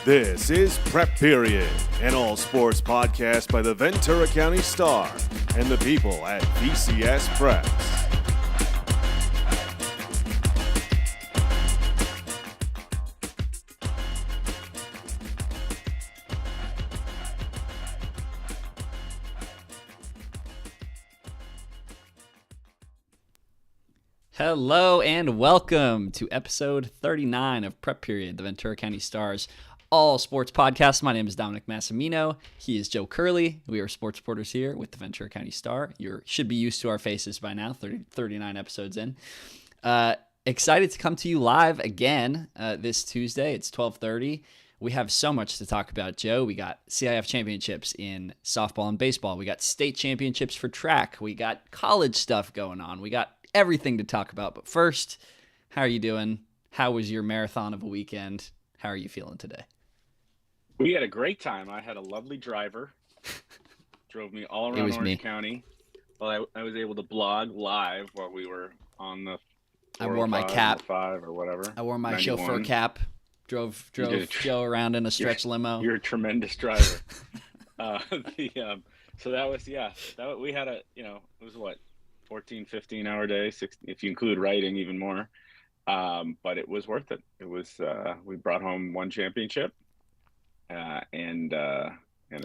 This is Prep Period, an all-sports podcast by the Ventura County Star and the people at VCS Preps. Hello and welcome to episode 39 of Prep Period, the Ventura County Star's all sports podcast. My name is Dominic Massimino. He is Joe Curley. We are sports reporters here with the Ventura County Star. You should be used to our faces by now, 39 episodes in. Excited to come to you live again this Tuesday. It's 12:30. We have so much to talk about, Joe. We got CIF championships in softball and baseball. We got state championships for track. We got college stuff going on. We got everything to talk about. But first, how are you doing? How was your marathon of a weekend? How are you feeling today? We had a great time. I had a lovely driver. Drove me all around Orange County. Well, I was able to blog live while we were on the I wore my cap. 5 or whatever. I wore my 91. chauffeur cap. Drove Joe around in a stretch limo. You're a tremendous driver. So that was, we had a, it was what, 14, 15 hour day, 16, if you include writing, even more. But it was worth it. It was, we brought home one championship and a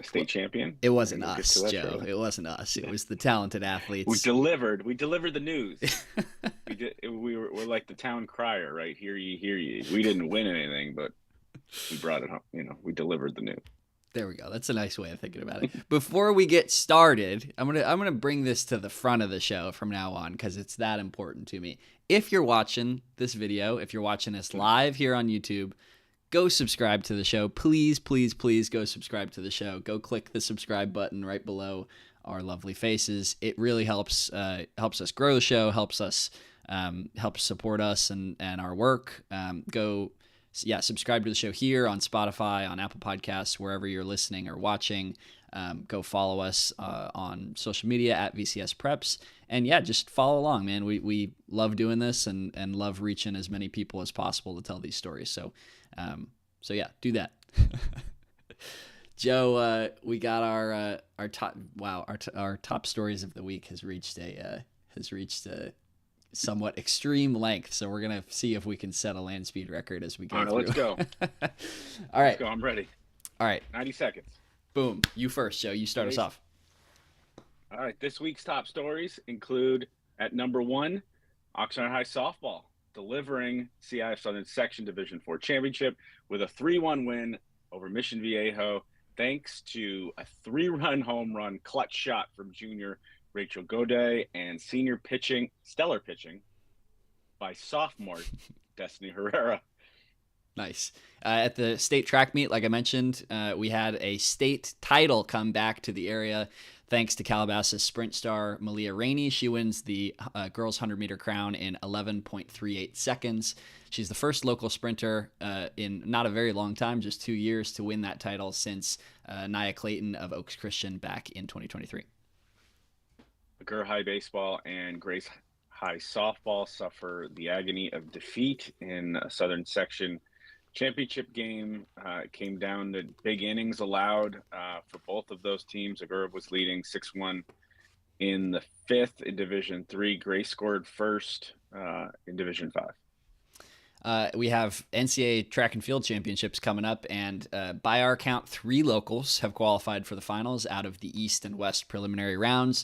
state champion. It wasn't us, Joe. It wasn't us. It was the talented athletes. We delivered the news. We're like the town crier, right? Hear ye, hear ye. We didn't win anything, but we brought it home. We delivered the news. There we go. That's a nice way of thinking about it. Before we get started, I'm gonna bring this to the front of the show from now on because it's that important to me. If you're watching this video, if you're watching us live here on YouTube, go subscribe to the show. Please, please, please go subscribe to the show. Go click the subscribe button right below our lovely faces. It really helps us grow the show, helps support us and our work. Subscribe to the show here on Spotify, on Apple Podcasts, wherever you're listening or watching. Go follow us on social media at VCS Preps. And just follow along, man. We love doing this and love reaching as many people as possible to tell these stories. So do that. Joe, we got our top stories of the week has reached a somewhat extreme length, so we're gonna see if we can set a land speed record as we go. All right, let's go. All right, let's go. I'm ready. All right, 90 seconds. Boom. You first, Joe. You start us off. All right. This week's top stories include at number 1, Oxnard High softball delivering CIF Southern Section Division 4 championship with a 3-1 win over Mission Viejo, thanks to a 3-run home run clutch shot from junior Rachel Godet and stellar pitching by sophomore Destiny Herrera. Nice. At the state track meet, like I mentioned, we had a state title come back to the area thanks to Calabasas sprint star Malia Rainey. She wins the girls 100-meter crown in 11.38 seconds. She's the first local sprinter in not a very long time, just 2 years, to win that title since Nia Clayton of Oaks Christian back in 2023. Agur High baseball and Grace High softball suffer the agony of defeat in a Southern Section championship game. Came down to big innings allowed for both of those teams. Agur was leading 6-1 in the 5th in Division 3. Grace scored first in Division 5. We have NCAA track and field championships coming up, and by our count, 3 locals have qualified for the finals out of the East and West preliminary rounds.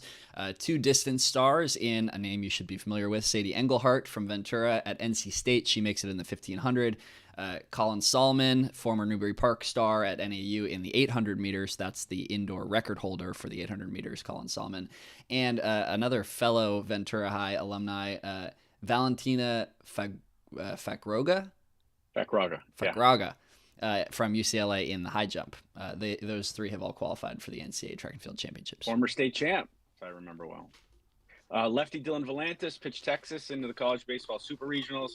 2 distance stars in a name you should be familiar with, Sadie Engelhart from Ventura at NC State. She makes it in the 1500. Colin Solomon, former Newbury Park star at NAU in the 800 meters. That's the indoor record holder for the 800 meters, Colin Solomon. And another fellow Ventura High alumni, Valentina Facroga from UCLA in the high jump. Those 3 have all qualified for the NCAA track and field championships. Former state champ, if I remember well. Lefty Dylan Volantis pitched Texas into the college baseball super regionals,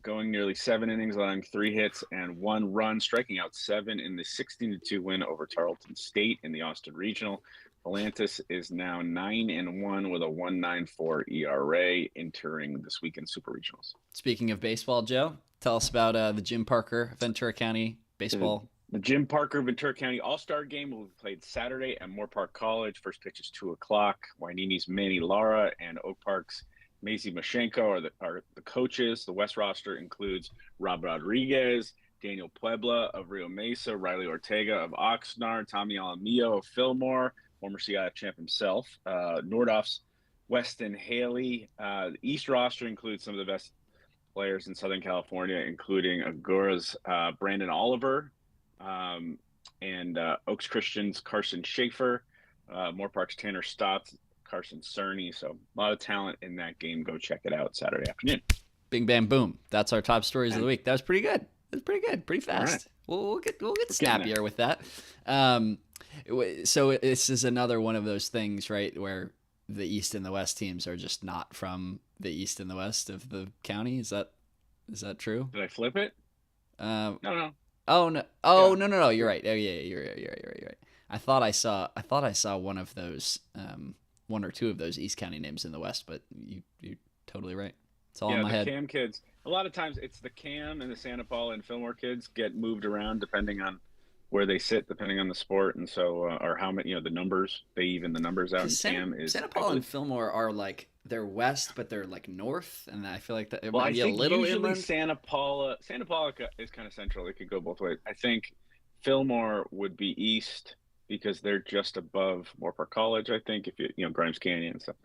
going nearly 7 innings, allowing 3 hits and 1 run, striking out 7 in the 16-2 win over Tarleton State in the Austin Regional. Volantis is now 9-1 with a 1.94 ERA entering this weekend Super Regionals. Speaking of baseball, Joe, tell us about the Jim Parker Ventura County Baseball. The Jim Parker Ventura County All-Star Game will be played Saturday at Moore Park College. First pitch is 2:00. Wainini's Manny Lara and Oak Park's Maisie Mashenko are the coaches. The West roster includes Rob Rodriguez, Daniel Puebla of Rio Mesa, Riley Ortega of Oxnard, Tommy Alamillo of Fillmore, former CIF champ himself, Nordhoff's Weston Haley. The East roster includes some of the best players in Southern California, including Agura's Brandon Oliver, and Oaks Christian's Carson Schaefer, Moore Park's Tanner Stotts, Carson Cerny. So a lot of talent in that game. Go check it out Saturday afternoon. Bing, bam, boom. That's our top stories of the week. That was pretty good. That's pretty good. Pretty fast. Right. We'll get snappier with that. So this is another one of those things, right, where the East and the West teams are just not from the East and the West of the county. Is that true? Did I flip it? No. Oh no! Oh yeah. No! You're right. Oh yeah, you're right. I thought I saw one of those, one or two of those East County names in the West, but you're totally right. It's all in my head. The CAM kids. A lot of times, it's the CAM and the Santa Paula and Fillmore kids get moved around depending on where they sit, depending on the sport, and so or how many the numbers. They even the numbers out. And CAM is Santa Paula and Fillmore are like they're west, but they're like north, and I feel like that it well, might be a little usually inland. Santa Paula is kind of central. It could go both ways. I think Fillmore would be east because they're just above Moore Park College. I think if Grimes Canyon and stuff.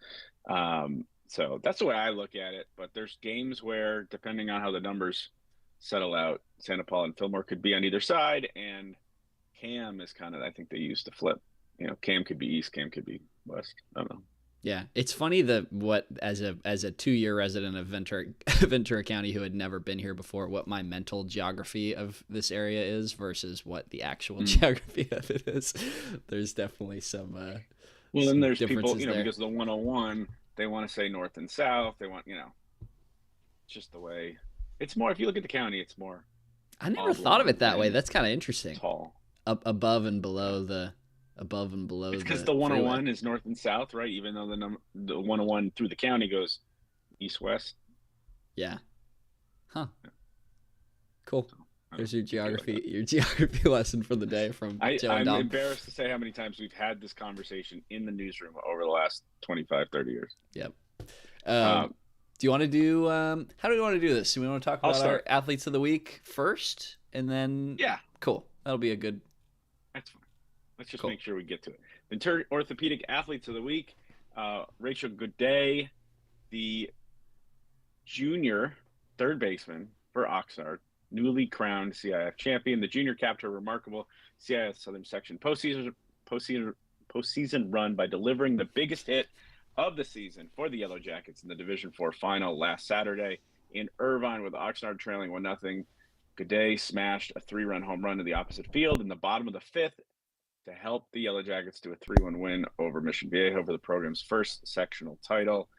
So that's the way I look at it. But there's games where, depending on how the numbers settle out, Santa Paula and Fillmore could be on either side, and CAM is kind of, I think they used to flip. CAM could be east, CAM could be west. I don't know. Yeah, it's funny as a 2-year resident of Ventura County who had never been here before, what my mental geography of this area is versus what the actual geography of it is. There's definitely some. Well, then there's people, there. because of the 101, they want to say north and south. They want, it's just the way. It's more. If you look at the county, it's more. I never thought of it that way. That's kind of interesting. Tall. Above and below the. It's because the 101 is north and south, right? Even though the 101 through the county goes east west. Yeah. Huh. Cool. There's your geography lesson for the day from Joe and Dom. I'm embarrassed to say how many times we've had this conversation in the newsroom over the last 25, 30 years. Yep. Do you want to do? How do we want to do this? Do we want to talk about our athletes of the week first, and then? Yeah. Cool. That'll be a good. That's fine. Let's just make sure we get to it. Ventura Orthopedic Athletes of the Week, Rachel Goodday, the junior third baseman for Oxnard, newly crowned CIF champion. The junior capped her remarkable CIF Southern Section postseason run by delivering the biggest hit of the season for the Yellow Jackets in the Division IV final last Saturday in Irvine, with Oxnard trailing 1-0. Goodday smashed a 3-run home run to the opposite field in the bottom of the fifth to help the Yellow Jackets to a 3-1 win over Mission Viejo for the program's first sectional title.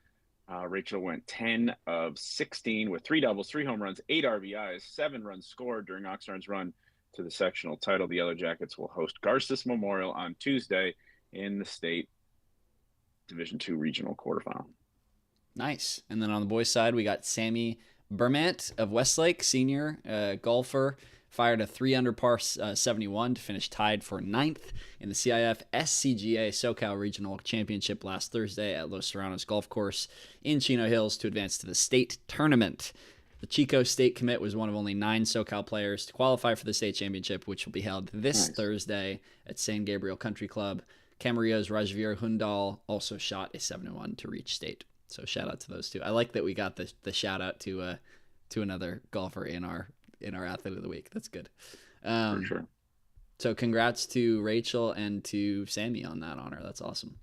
Rachel went 10 of 16 with 3 doubles, 3 home runs, 8 RBIs, 7 runs scored during Oxnard's run to the sectional title. The Yellow Jackets will host Garces Memorial on Tuesday in the state Division II regional quarterfinal. Nice. And then on the boys' side, we got Sammy Bermant of Westlake, senior golfer. Fired a 3-under par 71 to finish tied for 9th in the CIF SCGA SoCal Regional Championship last Thursday at Los Serranos Golf Course in Chino Hills to advance to the state tournament. The Chico State commit was one of only 9 SoCal players to qualify for the state championship, which will be held this Thursday at San Gabriel Country Club. Camarillo's Rajveer Hundal also shot a 7-1 to reach state. So shout out to those two. I like that we got the shout out to another golfer in our athlete of the week. That's good. For sure. So congrats to Rachel and to Sammy on that honor. That's awesome.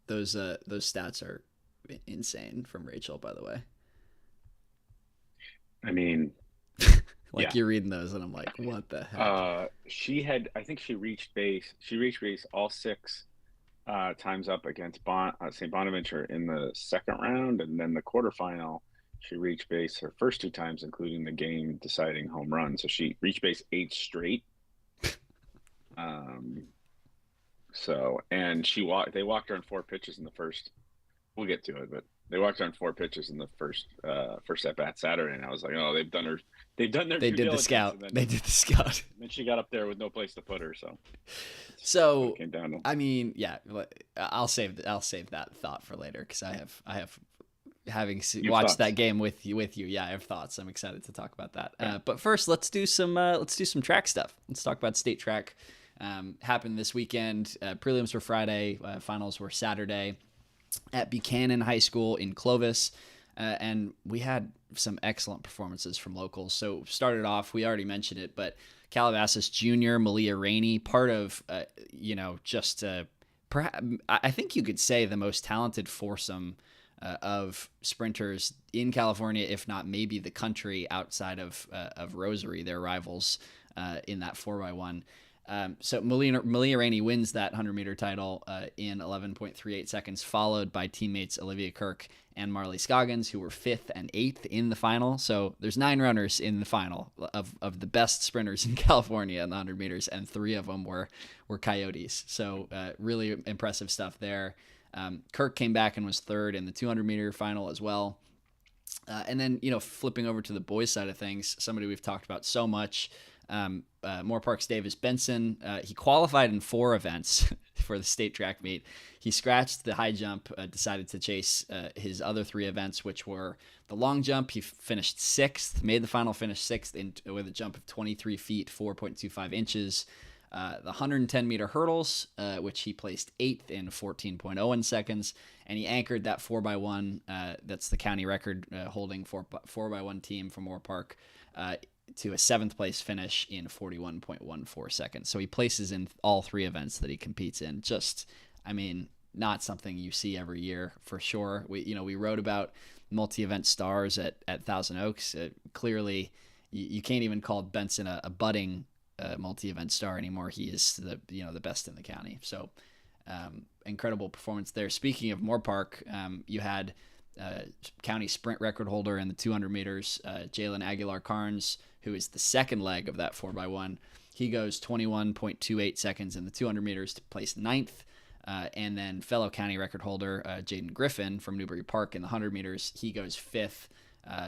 Those stats are insane from Rachel, by the way. I mean, you're reading those and I'm like, what the heck? I think she reached base. She reached base all 6 times up against St. Bonaventure in the second round, and then the quarterfinal. She reached base her first 2 times, including the game-deciding home run. So she reached base 8 straight. And they walked her on 4 pitches in the first. We'll get to it, but They walked on 4 pitches in the first at bat Saturday, and I was like, oh, they've done their They due did the diligence. scout. And then, They did the scout. then she got up there with no place to put her. So it came down to. I mean, yeah, I'll save that thought for later because I have watched thoughts. that game with you. Yeah, I have thoughts. I'm excited to talk about that. But first, let's do some track stuff. Let's talk about state track. Happened this weekend. Prelims were Friday. Finals were Saturday at Buchanan High School in Clovis. And we had some excellent performances from locals. So started off, we already mentioned it, but Calabasas junior Malia Rainey, part of, I think you could say the most talented foursome of sprinters in California, if not maybe the country outside of Rosary, their rivals in that 4x1. So Malia Rainey wins that 100-meter title in 11.38 seconds, followed by teammates Olivia Kirk and Marley Scoggins, who were 5th and 8th in the final. So there's 9 runners in the final of the best sprinters in California in the 100 meters, and 3 of them were Coyotes. So really impressive stuff there. Kirk came back and was 3rd in the 200-meter final as well. And then, flipping over to the boys' side of things, somebody we've talked about so much, Moore Park's Davis Benson. He qualified in 4 events for the state track meet. He scratched the high jump, decided to chase his other 3 events, which were the long jump. He finished 6th, made the final, finished 6th with a jump of 23 feet, 4.25 inches. The 110-meter hurdles, which he placed 8th in 14.01 seconds, and he anchored that 4x1. That's the county record holding 4x1 team from Moore Park to a 7th place finish in 41.14 seconds. So he places in all 3 events that he competes in. Just, not something you see every year for sure. We wrote about multi-event stars at Thousand Oaks. Clearly, you can't even call Benson a budding multi-event star anymore. He is the best in the county. So incredible performance there. Speaking of Moore Park, you had county sprint record holder in the 200 meters, Jalen Aguilar Carnes, who is the second leg of that 4x1. He goes 21.28 seconds in the 200 meters to place 9th. And then fellow county record holder Jaden Griffin from Newbury Park in the 100 meters, he goes 5th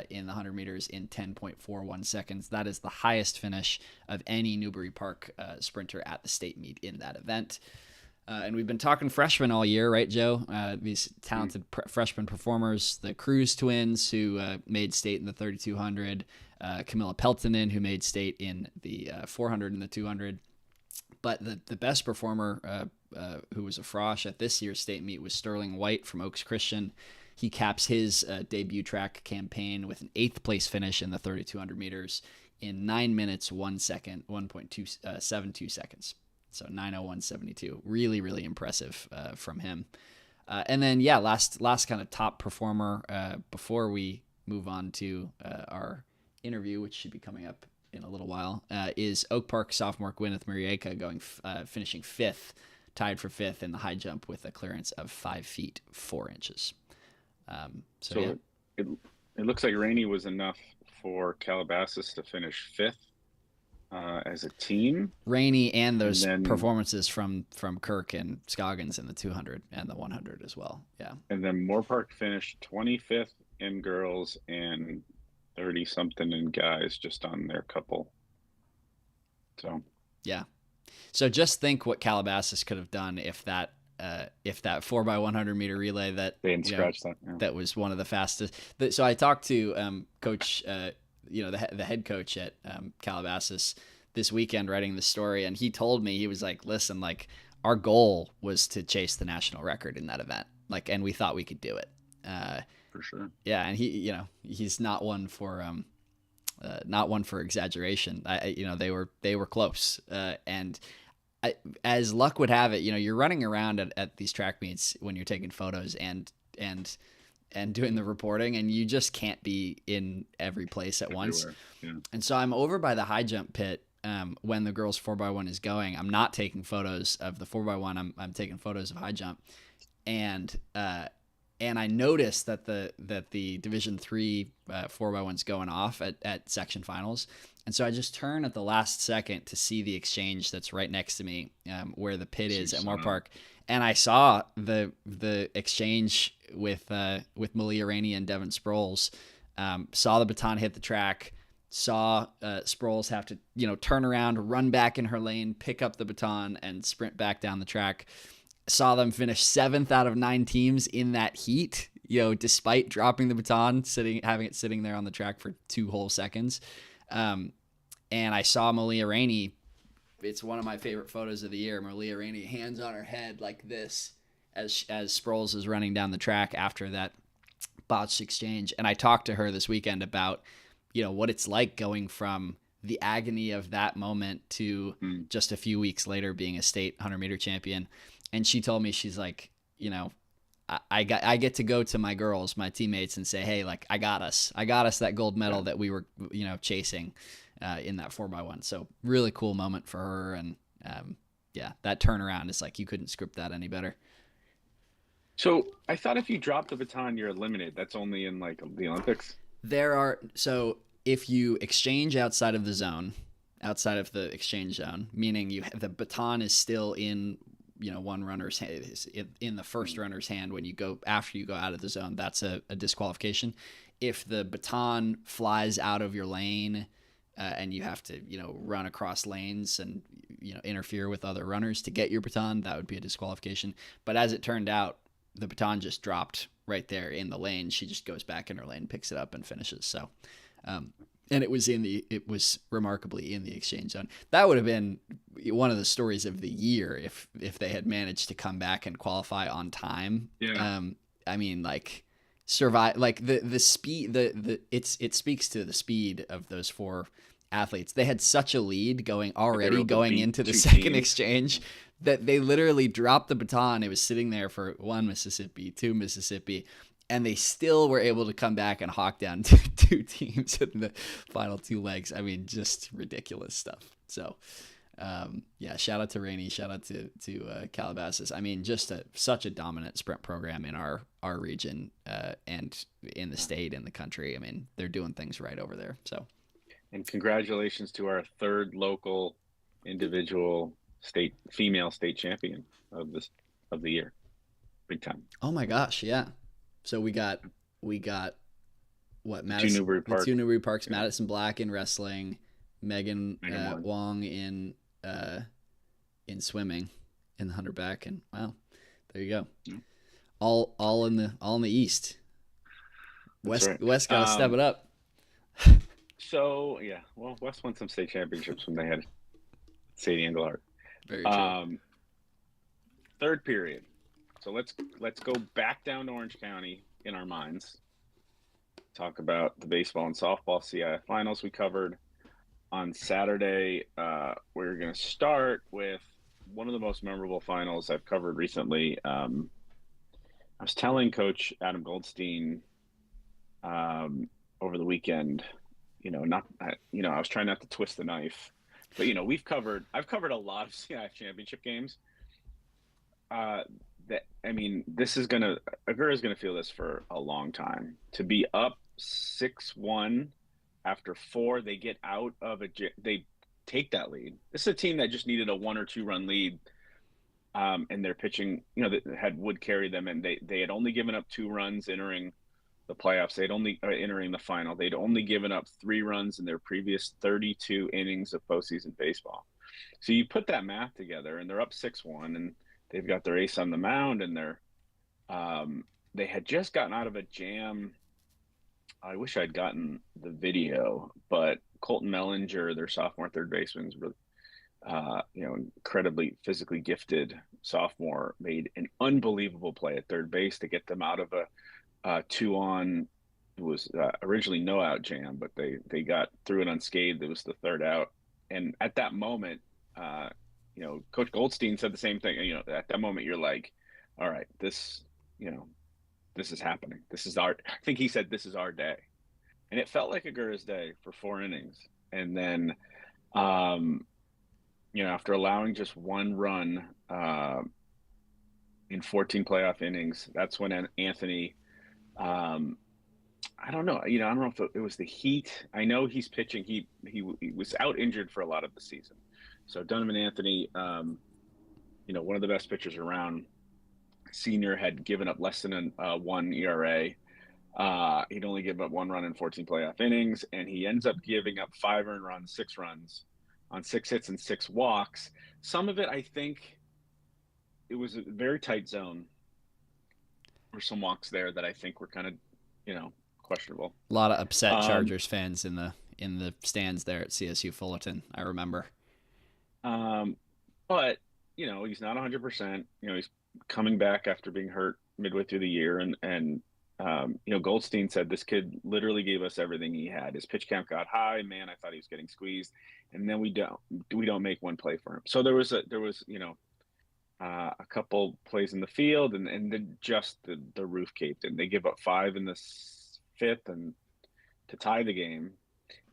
in the 100 meters in 10.41 seconds. That is the highest finish of any Newbury Park sprinter at the state meet in that event. And we've been talking freshmen all year, right, Joe? These talented freshman performers, the Cruz twins who made state in the 3200, Camilla Peltonen who made state in the 400 and the 200. But the best performer who was a frosh at this year's state meet was Sterling White from Oaks Christian. He caps his debut track campaign with an 8th place finish in the 3200 meters in 9 minutes, 1 second, 1.272 seconds. So 9:01.72. Really, really impressive from him. And then, last kind of top performer before we move on to our interview, which should be coming up in a little while, is Oak Park sophomore Gwyneth Murieka finishing 5th, tied for 5th in the high jump with a clearance of 5 feet 4 inches. It looks like Rainey was enough for Calabasas to finish 5th as a team. Rainey and those performances from Kirk and Scoggins in the 200 and the 100 as well. Yeah. And then Moore Park finished 25th in girls and 30-something in guys just on their couple. So. Yeah. So just think what Calabasas could have done if that 4x100 meter relay that that was one of the fastest. So I talked to Coach, the head coach at Calabasas this weekend writing the story, and he told me, he was like, "Listen, like our goal was to chase the national record in that event, and we thought we could do it." For sure. Yeah, and he's not one for exaggeration. They were close, and as luck would have it, you're running around at these track meets when you're taking photos and doing the reporting, and you just can't be in every place at once. Yeah. And so I'm over by the high jump pit when the girls 4x1 is going. I'm not taking photos of the 4x1. I'm taking photos of high jump, and I noticed that the Division III 4x1's going off at section finals. And so I just turn at the last second to see the exchange that's right next to me, where the pit is at Moore Park. And I saw the exchange with Malia Rainey and Devin Sproles. Saw the baton hit the track. Saw Sproles have to turn around, run back in her lane, pick up the baton, and sprint back down the track. Saw them finish 7th out of 9 teams in that heat. Despite dropping the baton, having it sitting there on the track for 2 whole seconds. And I saw Malia Rainey. It's one of my favorite photos of the year. Malia Rainey, hands on her head like this, as Sproles is running down the track after that botched exchange. And I talked to her this weekend about, what it's like going from the agony of that moment to just a few weeks later being a state 100-meter champion. And she told me, she's like, I get to go to my girls, my teammates, and say, hey, like, I got us that gold medal that we were, chasing in that 4x1. So really cool moment for her. And that turnaround is like, you couldn't script that any better. So I thought if you drop the baton, you're eliminated. That's only in like the Olympics. So if you exchange outside of the exchange zone, meaning the baton is still in, one runner's hand, in the first runner's hand after you go out of the zone, that's a disqualification. If the baton flies out of your lane and you have to, run across lanes and, interfere with other runners to get your baton, that would be a disqualification. But as it turned out, the baton just dropped right there in the lane. She just goes back in her lane, picks it up, and finishes. So, and it was remarkably in the exchange zone. That would have been one of the stories of the year if they had managed to come back and qualify on time. Yeah. I mean, like, survive, like the speed, it speaks to the speed of those 4 athletes. They had such a lead going into the second exchange that they literally dropped the baton. It was sitting there for 1 Mississippi, 2 Mississippi, and they still were able to come back and hawk down 2 teams in the final 2 legs. I mean, just ridiculous stuff. So, shout out to Rainey, shout out to Calabasas. I mean, just such a dominant sprint program in our region and in the state, in the country. I mean, they're doing things right over there. So, and congratulations to our 3rd local individual female state champion of the year. Big time. Oh my gosh, yeah. So we got what, Madison, 2 Newbury Park. 2 Newbury Parks, yeah. Madison Black in wrestling, Megan Wong in swimming, in the 100 back, and wow, there you go. Yeah. All in the East. West got to step it up. So yeah, well, West won some state championships when they had Sadie Engelhardt. Very true. 3rd period. So let's go back down to Orange County in our minds. Talk about the baseball and softball CIF finals we covered on Saturday. We're going to start with one of the most memorable finals I've covered recently. I was telling Coach Adam Goldstein over the weekend, I was trying not to twist the knife, but I've covered a lot of CIF championship games. Agoura is gonna feel this for a long time. To be up 6-1 after 4, they get out of they take that lead. This is a team that just needed a 1 or 2 run lead, and their pitching, would carry them, and they had only given up 2 runs entering the playoffs. They'd only entering the final. They'd only given up 3 runs in their previous 32 innings of postseason baseball. So you put that math together, and they're up 6-1, and they've got their ace on the mound, and they had just gotten out of a jam. I wish I'd gotten the video, but Colton Mellinger, their sophomore third baseman, is really, incredibly physically gifted sophomore, made an unbelievable play at third base to get them out of a 2-on. It was originally no out jam, but they got through it unscathed. It was the 3rd out, and at that moment, Coach Goldstein said the same thing. At that moment, you're like, all right, this is happening. I think he said, this is our day. And it felt like Agoura's day for 4 innings. And then, after allowing just 1 run in 14 playoff innings, that's when Anthony, I don't know. I don't know if it was the heat. I know he's pitching. He was out injured for a lot of the season. So Donovan Anthony, one of the best pitchers around, senior had given up less than a 1 ERA. He'd only given up 1 run in 14 playoff innings, and he ends up giving up 5 earned runs, 6 runs on 6 hits and 6 walks. Some of it, I think, it was a very tight zone. There were some walks there that I think were kind of, questionable. A lot of upset Chargers fans in the stands there at CSU Fullerton, I remember. But he's not 100%. He's coming back after being hurt midway through the year, and Goldstein said this kid literally gave us everything he had. His pitch count got high. Man, I thought he was getting squeezed, and then we don't make one play for him. So there was a couple plays in the field, and then just the roof caved in. They give up 5 in the 5th and to tie the game.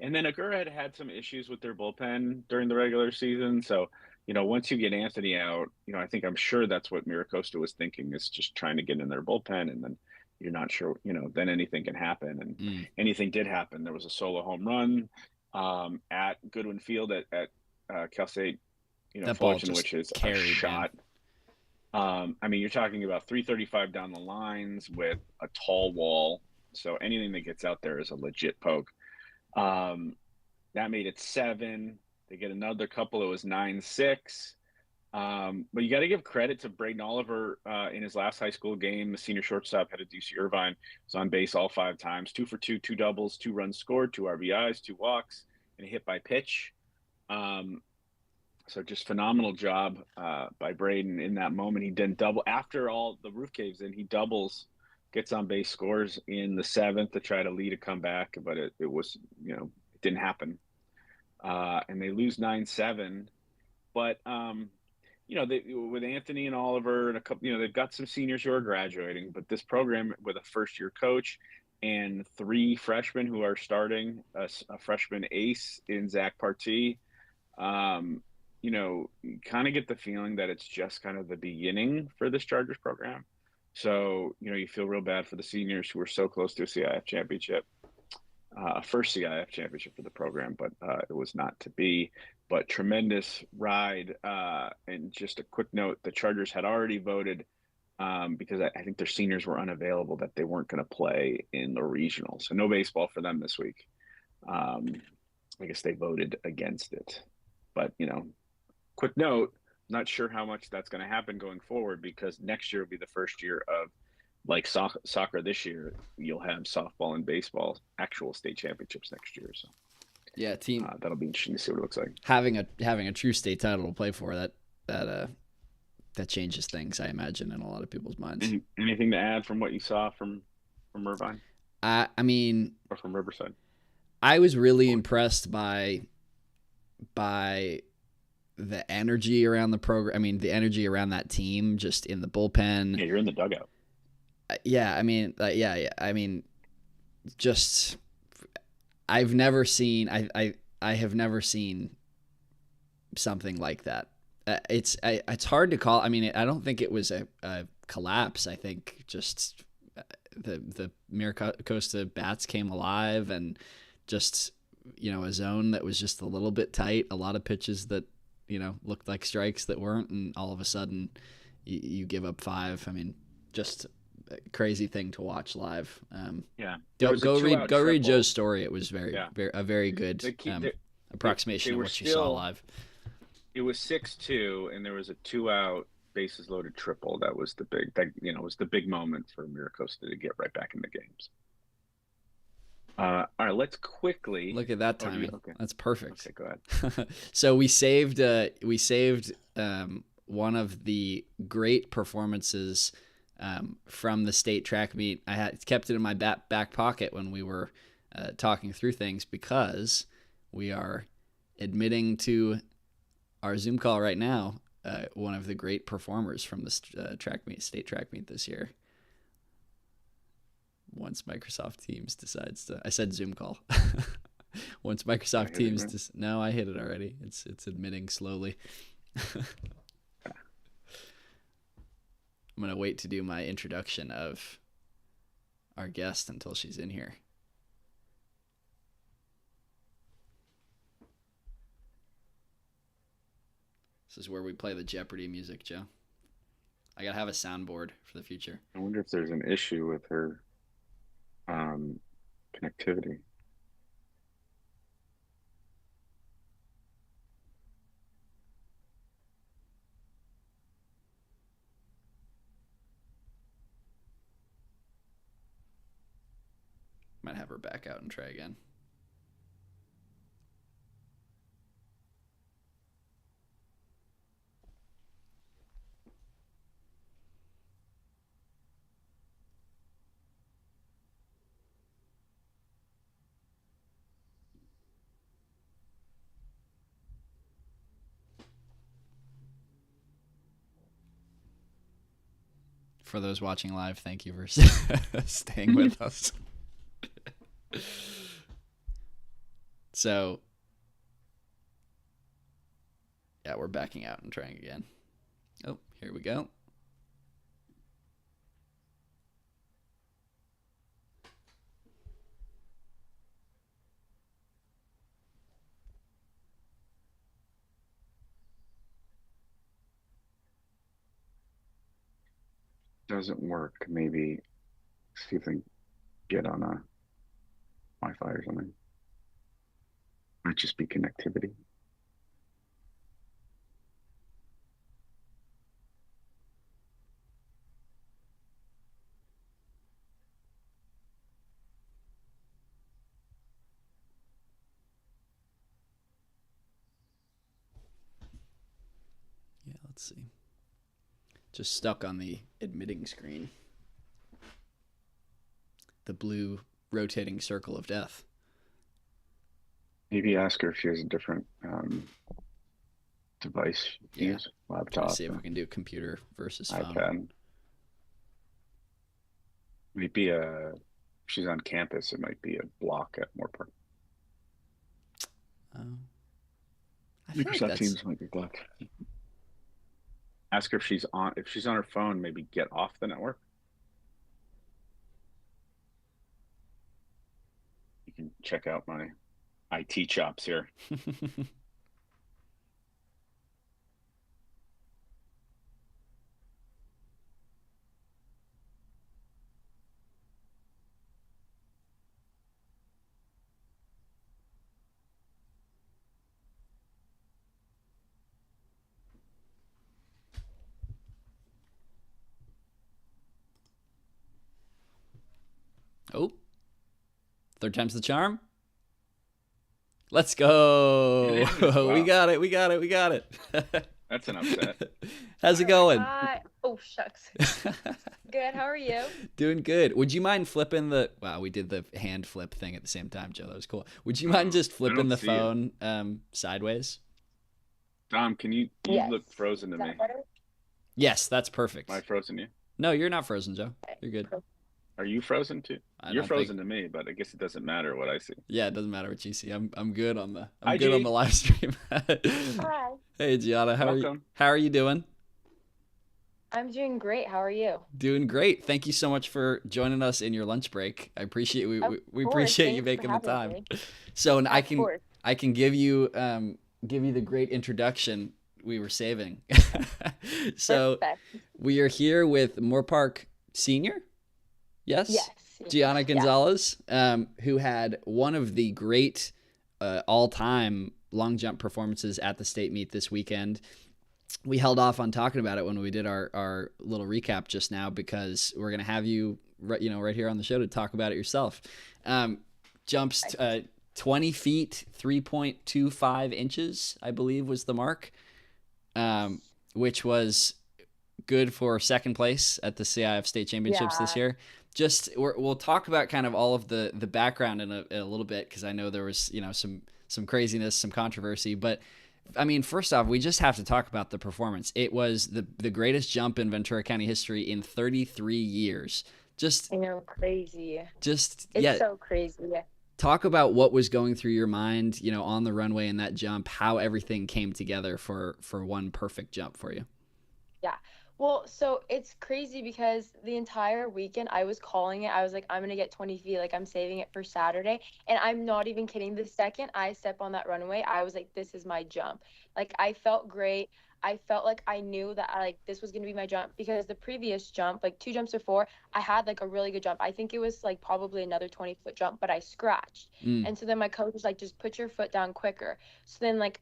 And then Agur had some issues with their bullpen during the regular season. So, once you get Anthony out, I'm sure that's what Miracosta was thinking, is just trying to get in their bullpen, and then you're not sure, then anything can happen. And anything did happen. There was a solo home run at Goodwin Field at Cal State, Fullerton, which is a shot. You're talking about 335 down the lines with a tall wall. So anything that gets out there is a legit poke. That made it 7. They get another couple. It was 9-6. But you got to give credit to Braden Oliver in his last high school game. The senior shortstop had a DC Irvine, was on base all 5 times, 2 for 2, 2 doubles, 2 runs scored, 2 RBIs, 2 walks, and a hit by pitch. So just phenomenal job by Braden in that moment. He didn't double after all the roof caves in. He doubles, gets on base, scores in the 7th to try to lead a comeback, but it was, it didn't happen. And they lose 9-7. But with Anthony and Oliver and a couple, they've got some seniors who are graduating, but this program with a first-year coach and 3 freshmen who are starting, a freshman ace in Zach Partee, you kind of get the feeling that it's just kind of the beginning for this Chargers program. So, you feel real bad for the seniors who were so close to a CIF championship, first CIF championship for the program, but it was not to be. But tremendous ride. And just a quick note, the Chargers had already voted because I think their seniors were unavailable, that they weren't going to play in the regional. So no baseball for them this week. I guess they voted against it. But, quick note, not sure how much that's going to happen going forward, because next year will be the first year of, like soccer this year, you'll have softball and baseball actual state championships next year. So yeah, team that'll be interesting to see what it looks like. Having a true state title to play for, that changes things, I imagine, in a lot of people's minds. Anything to add from what you saw from Irvine? Or from Riverside? I was really impressed by the energy around the program. The energy around that team, just in the bullpen. Yeah, you're in the dugout. Just I've never seen. I have never seen something like that. It's hard to call. I don't think it was a collapse. I think just the Miracosta bats came alive, and just a zone that was just a little bit tight. A lot of pitches that looked like strikes that weren't, and all of a sudden you give up 5. Just a crazy thing to watch live. Go read Joe's story. It was a very good approximation of what you saw live. It was 6-2, and there was a 2-out bases loaded triple. That was the big moment for Miracosta to get right back in the games. All right, let's quickly look at that timing. Okay. That's perfect. Okay, go ahead. So we saved one of the great performances from the state track meet. I had kept it in my back pocket when we were talking through things, because we are admitting to our Zoom call right now one of the great performers from the state track meet this year. Once Microsoft Teams decides to, I said Zoom call. Once Microsoft Teams, no, I hit it already. It's admitting slowly. I'm gonna wait to do my introduction of our guest until she's in here. This is where we play the Jeopardy music, Joe. I gotta have a soundboard for the future. I wonder if there's an issue with her um, connectivity. Might have her back out and try again. For those watching live, thank you for staying with us. So, yeah, we're backing out and trying again. Oh, here we go. Doesn't work. Maybe see if they can get on a Wi-Fi or something. Might just be connectivity. Yeah, let's see. Just stuck on the admitting screen. The blue rotating circle of death. Maybe ask her if she has a different device. Yeah. Use laptop. Let's see if we can do computer versus phone. iPad. Maybe if she's on campus, it might be a block at Moore Park. I feel like Microsoft that's... Teams might be blocked. Ask her if she's on her phone, maybe get off the network. You can check out my IT chops here. Oh, third time's the charm. Let's go. Wow. We got it. We got it. We got it. That's an upset. How's it going? Hi. Oh, shucks. Good. How are you? Doing good. Would you mind flipping the... Wow, we did the hand flip thing at the same time, Joe. That was cool. Would you mind just flipping the see phone sideways? Dom, you Yes. look frozen to Is me. that better? Yes, that's perfect. Am I frozen you? No, you're not frozen, Joe. You're good. Are you frozen too? I You're don't frozen to me, but I guess it doesn't matter what I see. Yeah, it doesn't matter what you see. I'm good on the Hi, good on G. the live stream. Hi. Hey, Gianna, how are you? Welcome. How are you doing? I'm doing great. How are you? Doing great. Thank you so much for joining us in your lunch break. I appreciate we Of we course. appreciate you Thanks for making the time. having me. So and I Of course. can give you the great introduction we were saving. So Perfect. we are here with Moore Park Senior. Yes. Yes. Gianna Yeah. Gonzalez, who had one of the great all-time long jump performances at the state meet this weekend. We held off on talking about it when we did our little recap just now because we're gonna have you right here on the show to talk about it yourself. Jumps 20 feet 3.25 inches, I believe, was the mark, which was good for second place at the CIF State Championships this year. We'll talk about kind of all of the background in a little bit because I know there was some craziness, some controversy, but I mean, first off, we just have to talk about the performance. It was the greatest jump in Ventura County history in 33 years. I know, crazy. It's So crazy. Talk about what was going through your mind, on the runway in that jump, how everything came together for one perfect jump for you. Yeah. Well, so it's crazy because the entire weekend I was calling it. I was like, I'm going to get 20 feet. Like, I'm saving it for Saturday. And I'm not even kidding. The second I step on that runway, I was like, this is my jump. Like, I felt great. I felt like I knew that this was going to be my jump, because the previous jump, like 2 jumps before, I had like a really good jump. I think it was like probably another 20-foot jump, but I scratched. Mm. And so then my coach was like, just put your foot down quicker. So then like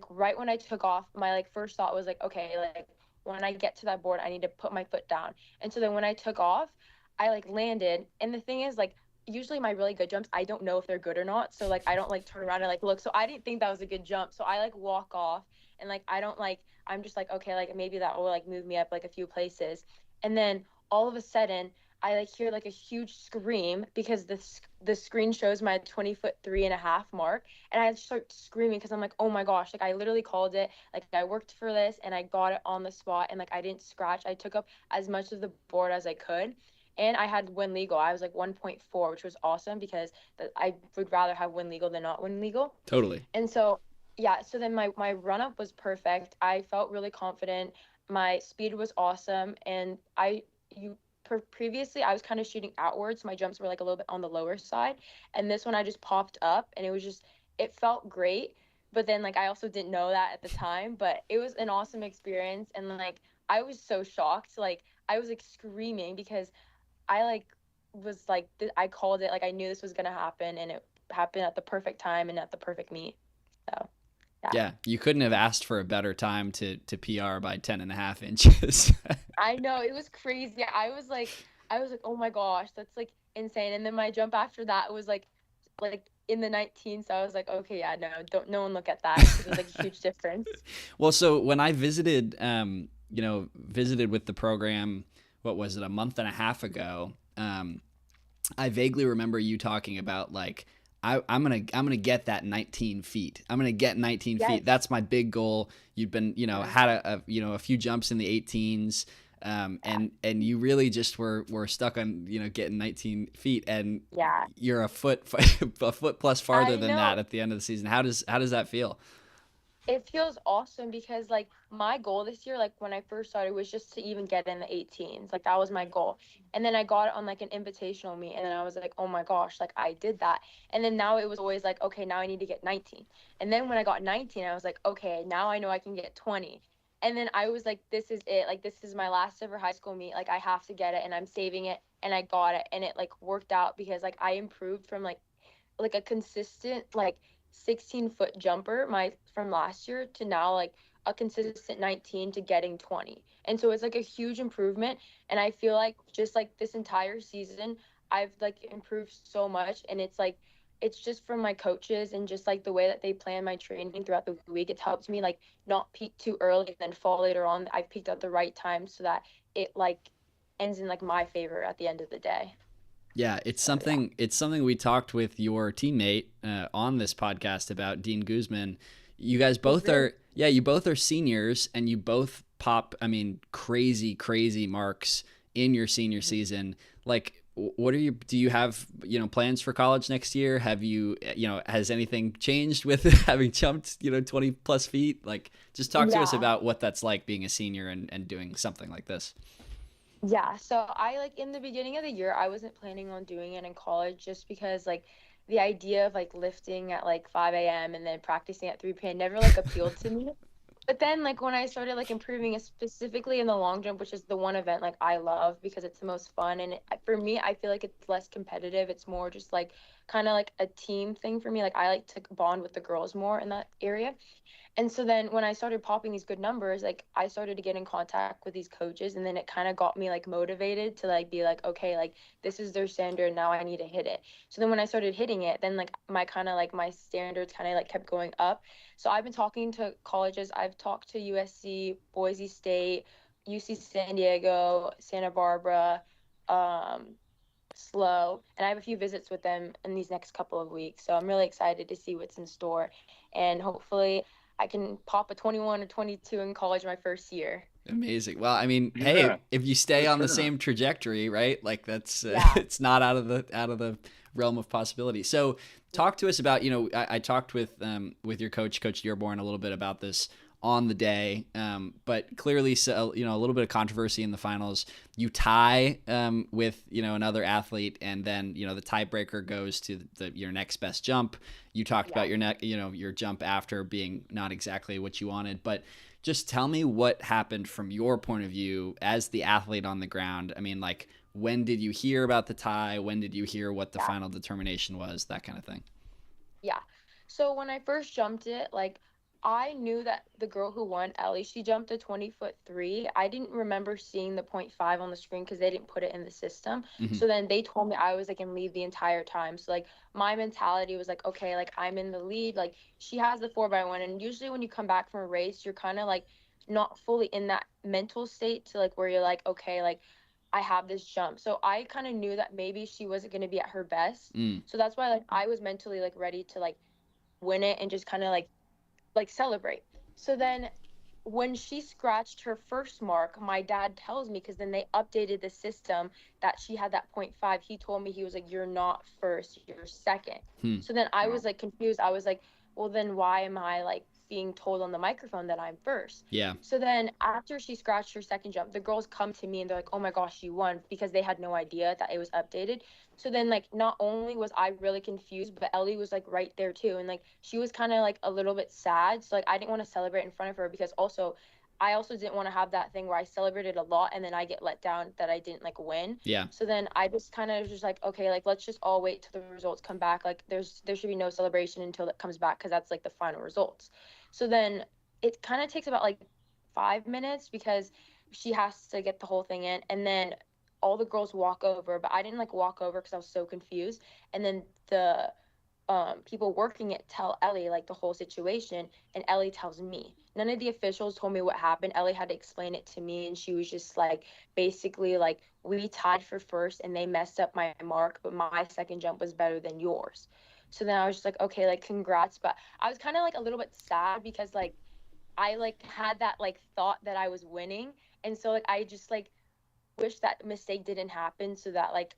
right when I took off, my like first thought was like, okay, like when I get to that board, I need to put my foot down. And so then when I took off, I like landed. And the thing is, like, usually my really good jumps, I don't know if they're good or not. So like I don't like turn around and like look. So I didn't think that was a good jump. So I like walk off, and like I don't like, I'm just like, okay, like maybe that will like move me up like a few places. And then all of a sudden I like hear like a huge scream, because the screen shows my 20-foot 3.5 mark, and I start screaming because I'm like, oh my gosh, like I literally called it, like I worked for this and I got it on the spot, and like I didn't scratch. I took up as much of the board as I could, and I had win legal. I was like 1.4, which was awesome, because I would rather have win legal than not win legal. Totally. And so, yeah, so then my run up was perfect. I felt really confident. My speed was awesome, and previously I was kind of shooting outwards. My jumps were like a little bit on the lower side, and this one I just popped up, and it felt great. But then like I also didn't know that at the time, but it was an awesome experience, and like I was so shocked. Like I was like screaming, because I like was like I called it, like I knew this was gonna happen, and it happened at the perfect time and at the perfect meet. So Yeah, you couldn't have asked for a better time to PR by 10.5 inches. I know, it was crazy. I was like, oh my gosh, that's like insane. And then my jump after that was like in the 19. So I was like, okay, yeah, no one look at that, because it was like a huge difference. Well, so when I visited, visited with the program, what was it, a month and a half ago? I vaguely remember you talking about like, I'm gonna get that 19 feet. I'm gonna get 19 Yes. feet. That's my big goal. You've been, had a few jumps in the 18s, and you really just were stuck on getting 19 feet, and Yeah. you're a foot plus farther I than know. that at the end of the season. How does that feel? It feels awesome, because like my goal this year, like when I first started, was just to even get in the 18s. Like that was my goal. And then I got it on like an invitational meet, and then I was like, oh my gosh, like I did that. And then now it was always like, okay, now I need to get 19. And then when I got 19, I was like, okay, now I know I can get 20. And then I was like, this is it. Like this is my last ever high school meet. Like I have to get it, and I'm saving it, and I got it. And it like worked out, because like I improved from like a consistent like 16-foot jumper from last year to now like a consistent 19 to getting 20. And so it's like a huge improvement, and I feel like just like this entire season I've like improved so much, and it's just from my coaches and just like the way that they plan my training throughout the week. It's helped me like not peak too early and then fall later on. I've peaked at the right time, so that it like ends in like my favor at the end of the day. Yeah, it's So yeah. something. It's something we talked with your teammate on this podcast about, Dean Guzman. You guys both really- are, yeah, you both are seniors, and you both pop, I mean, crazy, crazy marks in your senior season. Like, what do you have, plans for college next year? Have you, has anything changed with having jumped, 20 plus feet? Like, just talk to us Yeah. about what that's like being a senior and doing something like this. Yeah, so I like in the beginning of the year, I wasn't planning on doing it in college, just because like the idea of like lifting at like 5 a.m. and then practicing at 3 p.m. never like appealed to me. But then like when I started like improving, specifically in the long jump, which is the one event like I love because it's the most fun, and for me, I feel like it's less competitive. It's more just like kind of like a team thing for me. Like I like to bond with the girls more in that area. And so then when I started popping these good numbers, like I started to get in contact with these coaches, and then it kind of got me like motivated to like be like, okay, like this is their standard, now I need to hit it. So then when I started hitting it, then like my standards kind of like kept going up. So I've been talking to colleges. I've talked to USC, Boise State, UC San Diego, Santa Barbara, um, SLO, and I have a few visits with them in these next couple of weeks. So I'm really excited to see what's in store, and hopefully I can pop a 21 or 22 in college my first year. Amazing. Well, I mean, Yeah, hey, if you stay good on the turnaround. same trajectory, right? Like that's Yeah. it's not out of the realm of possibility. So, talk to us about, I talked with your coach, Coach Dearborn, a little bit about this on the day, but clearly, so, a little bit of controversy in the finals. You tie with, another athlete, and then, the tiebreaker goes to your next best jump. You talked about your jump after being not exactly what you wanted, but just tell me what happened from your point of view as the athlete on the ground. I mean, like, when did you hear about the tie? When did you hear what the final determination was? That kind of thing. Yeah. So when I first jumped it, like I knew that the girl who won, Ellie, she jumped a 20-foot three. I didn't remember seeing the point 0.5 on the screen because they didn't put it in the system. Mm-hmm. So then they told me I was like in lead the entire time. So like my mentality was like, okay, like I'm in the lead. Like she has the 4x1, and usually when you come back from a race, you're kind of like not fully in that mental state to like where you're like, okay, like I have this jump. So I kind of knew that maybe she wasn't going to be at her best. So that's why like I was mentally like ready to like win it and just kind of like celebrate. So then when she scratched her first mark, my dad tells me, because then they updated the system, that she had that 0.5. He told me, he was like, you're not first, you're second. So then I was like confused. I was like, well, then why am I like being told on the microphone that I'm first? Yeah. So then after she scratched her second jump, the girls come to me and they're like, oh my gosh, you won, because they had no idea that it was updated. So then like not only was I really confused, but Ellie was like right there too, and like she was kind of like a little bit sad. So like I didn't want to celebrate in front of her, because also I also didn't want to have that thing where I celebrated a lot and then I get let down that I didn't like win. Yeah. So then I just kind of just like, okay, like let's just all wait till the results come back. Like there should be no celebration until it comes back, because that's like the final results. So then it kind of takes about like 5 minutes, because she has to get the whole thing in, and then all the girls walk over, but I didn't like walk over because I was so confused. And then the people working it tell Ellie like the whole situation, and Ellie tells me. None of the officials told me what happened. Ellie had to explain it to me, and she was just like, basically like, we tied for first and they messed up my mark, but my second jump was better than yours. So then I was just like, okay, like congrats. But I was kind of like a little bit sad, because like I like had that like thought that I was winning, and so like I just like wish that mistake didn't happen, so that like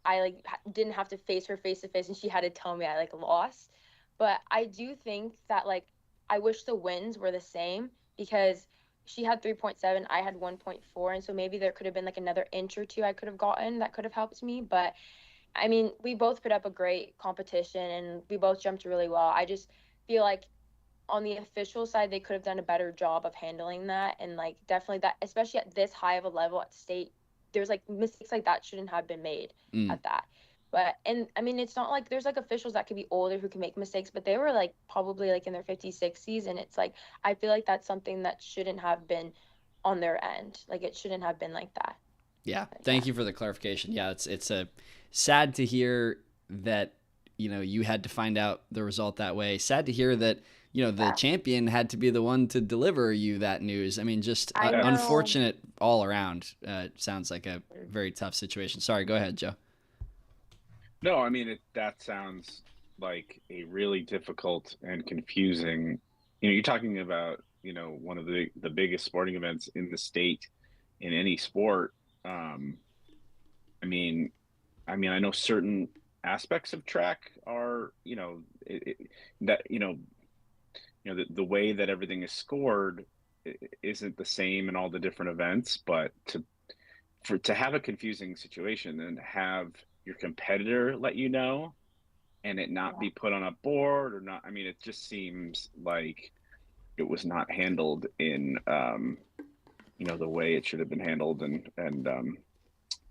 I like didn't have to face her face to face and she had to tell me I like lost. But I do think that like I wish the wins were the same, because she had 3.7, I had 1.4, and so maybe there could have been like another inch or two I could have gotten that could have helped me. But I mean, we both put up a great competition and we both jumped really well. I just feel like on the official side, they could have done a better job of handling that. And like definitely that, especially at this high of a level at state, there's like mistakes like that shouldn't have been made at that. But and I mean, it's not like there's like officials that could be older who can make mistakes, but they were like probably like in their 50s, 60s, and it's like I feel like that's something that shouldn't have been on their end. Like it shouldn't have been like that. Yeah. Thank you for the clarification. Yeah, it's a sad to hear that you had to find out the result that way. Sad to hear that the champion had to be the one to deliver you that news. I mean, just unfortunate all around. Sounds like a very tough situation. Sorry, go ahead, Joe. No, I mean, that sounds like a really difficult and confusing, you're talking about, one of the biggest sporting events in the state in any sport. I mean, I know certain aspects of track are, the way that everything is scored isn't the same in all the different events, but to have a confusing situation and have your competitor let you know and it not be put on a board or not, I mean, it just seems like it was not handled in the way it should have been handled,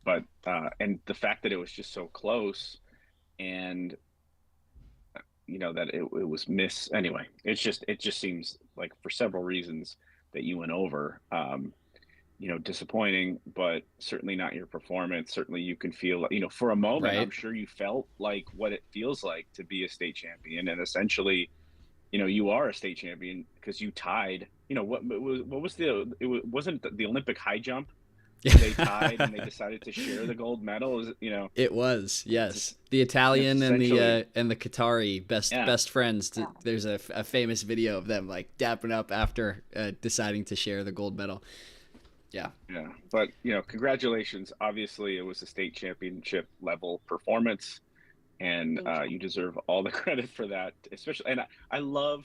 but the fact that it was just so close, and that it was anyway, it just seems like for several reasons that you went over, disappointing, but certainly not your performance. Certainly you can feel, for a moment, right. I'm sure you felt like what it feels like to be a state champion, and essentially, you are a state champion because you tied, what was it wasn't the Olympic high jump. They tied and they decided to share the gold medal. It was, yes, the Italian and the Qatari best friends. There's a famous video of them like dapping up after deciding to share the gold medal. Yeah. But congratulations. Obviously, it was a state championship level performance, and Thank you. you deserve all the credit for that. Especially, and I love,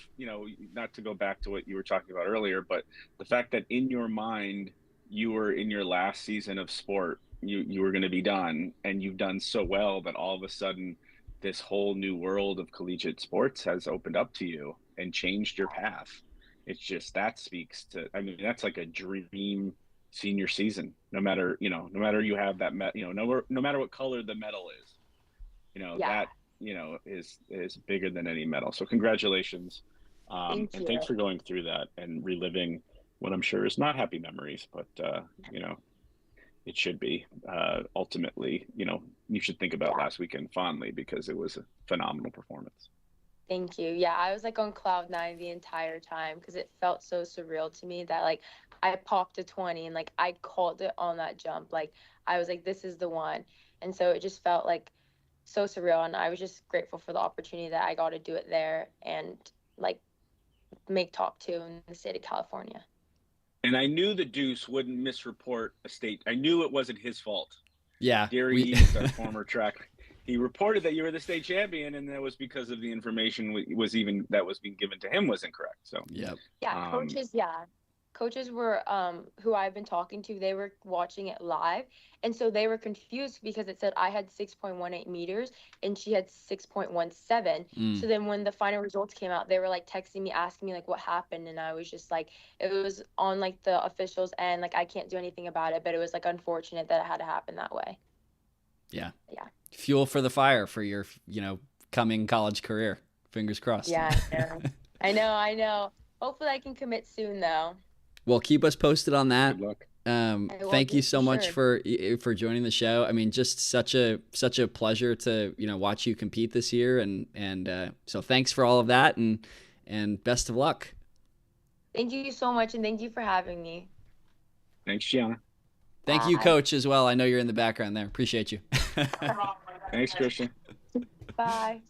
not to go back to what you were talking about earlier, but the fact that in your mind you were in your last season of sport. You were going to be done, and you've done so well that all of a sudden this whole new world of collegiate sports has opened up to you and changed your path. It's just that speaks to, I mean, that's like a dream senior season. No matter you have that, no matter what color the medal is, Yeah, that, is bigger than any medal. So congratulations. thank And you. thanks for going through that and reliving what I'm sure is not happy memories, but, it should be. Ultimately, you should think about Yeah, last weekend fondly because it was a phenomenal performance. thank you. Yeah, I was like on cloud nine the entire time because it felt so surreal to me that like I popped a 20 and like I called it on that jump. Like I was like, this is the one. And so it just felt like so surreal. And I was just grateful for the opportunity that I got to do it there and like make top two in the state of California. And I knew the Deuce wouldn't misreport a state. I knew it wasn't his fault. Yeah, Gary we Eads, our former track, he reported that you were the state champion, and that was because of the information that was being given to him was incorrect. So, Yep. Yeah, um, coaches were who I've been talking to, they were watching it live, and so they were confused because it said I had 6.18 meters and she had 6.17. Mm. So then when the final results came out, they were like texting me asking me like what happened, and I was just like it was on like the officials end, like I can't do anything about it, but it was like unfortunate that it had to happen that way. Yeah. Yeah. Fuel for the fire for your, coming college career. Fingers crossed. Yeah, I know. I know. Hopefully I can commit soon though. Well, keep us posted on that. good luck. I will Thank do you for so much sure. for joining the show. I mean, just such a pleasure to watch you compete this year, and so thanks for all of that, and best of luck. Thank you so much, and thank you for having me. Thanks, Gianna. Thank you, Bye. Coach, as well. I know you're in the background there. Appreciate you. Thanks, Christian. Bye.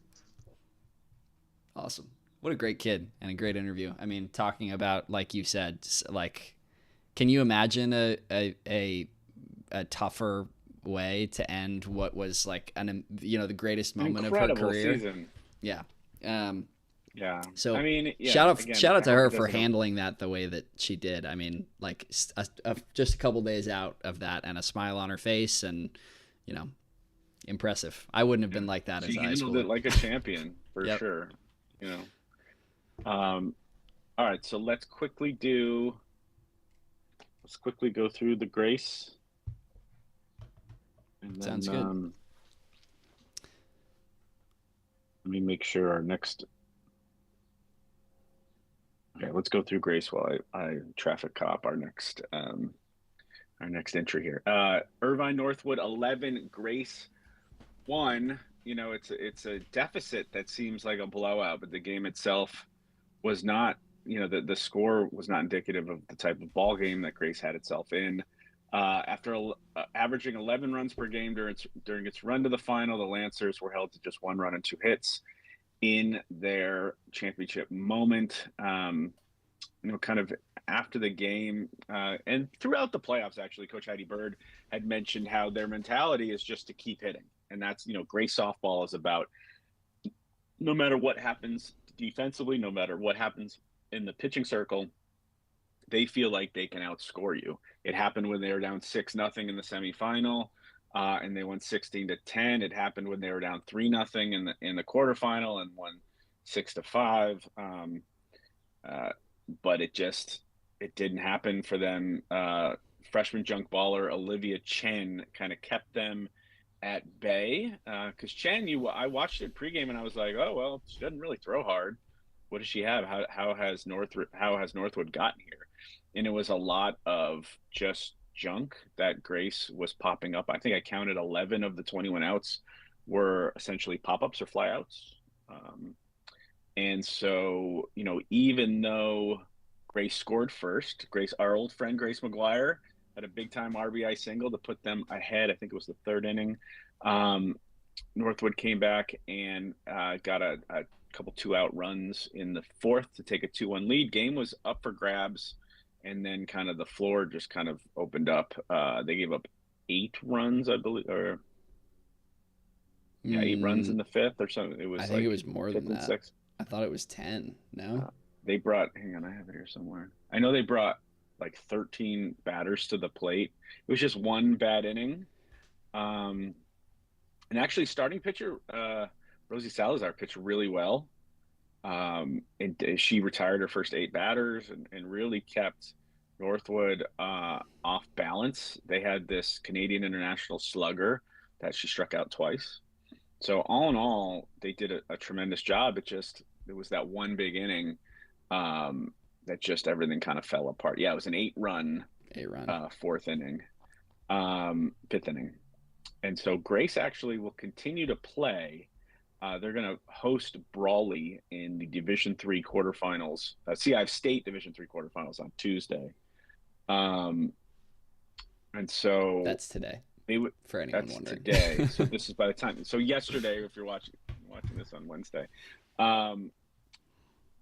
Awesome. What a great kid and a great interview. I mean, talking about, like you said, like, can you imagine a tougher way to end what was like the greatest moment of her Incredible career? season. Yeah. Yeah. So I mean, yeah, shout out again, shout out to I hope her it for doesn't. handling that the way that she did. I mean, like just a couple days out of that and a smile on her face, and impressive. I wouldn't have been like that as She a high handled schooler. it like a champion for Yep. sure. You know. All right, so let's quickly go through the Grace, and then Sounds good. let me make sure our next. Okay, let's go through Grace while I traffic cop our next entry here. Irvine Northwood 11, Grace 1. It's a deficit that seems like a blowout, but the game itself was not. The score was not indicative of the type of ball game that Grace had itself in. After averaging 11 runs per game during its run to the final, the Lancers were held to just 1 run and 2 hits in their championship moment. Kind of after the game and throughout the playoffs, actually, Coach Heidi Bird had mentioned how their mentality is just to keep hitting. And that's, Grace softball is about no matter what happens defensively, no matter what happens in the pitching circle, they feel like they can outscore you. It happened when they were down 6-0 in the semifinal, and they won 16-10. It happened when they were down 3-0 in the quarterfinal and won 6-5. But it didn't happen for them. Freshman junk baller Olivia Chen kind of kept them at bay, because Chen, I watched it pregame and I was like, oh well, she doesn't really throw hard. What does she have? How has Northwood gotten here? And it was a lot of just junk that Grace was popping up. I think I counted 11 of the 21 outs were essentially pop-ups or flyouts. And so, even though Grace scored first, our old friend Grace McGuire had a big time RBI single to put them ahead. I think it was the 3rd inning. Northwood came back and got a couple 2-out runs in the 4th to take a 2-1 lead. Game was up for grabs, and then kind of the floor just kind of opened up. They gave up 8 runs, I believe, or Yeah, 8 runs in the fifth or something. It was I think it was more than fifth and that. sixth. I thought it was 10. No? They brought, hang on, I have it here somewhere. I know they brought like 13 batters to the plate. It was just one bad inning. And actually, starting pitcher, Rosie Salazar pitched really well. And she retired her first 8 batters and really kept Northwood off balance. They had this Canadian international slugger that she struck out twice. So all in all, they did a tremendous job. It was that one big inning that just everything kind of fell apart. Yeah, it was an 8-run fourth inning, fifth inning. And so Grace actually will continue to play. They're going to host Brawley in the Division III quarterfinals, CIF State Division III quarterfinals on Tuesday. And so that's today. For anyone wondering. Today. So this is by the time. So yesterday, if you're watching this on Wednesday,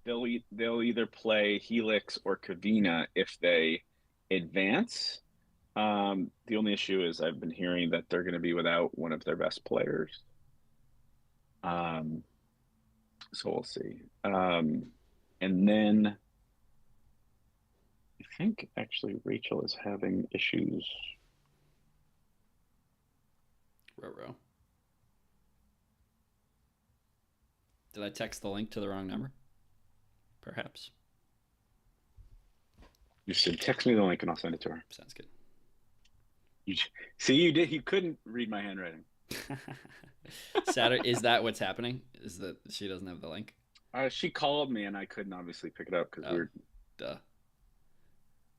they'll either play Helix or Covina if they advance. The only issue is I've been hearing that they're going to be without one of their best players. So we'll see. And then I think actually Rachel is having issues. Row. Did I text the link to the wrong number? Perhaps. You said text me the link and I'll send it to her. Sounds good. You did. You couldn't read my handwriting. Saturday, is that what's happening? Is that she doesn't have the link? She called me and I couldn't obviously pick it up because we're. Duh.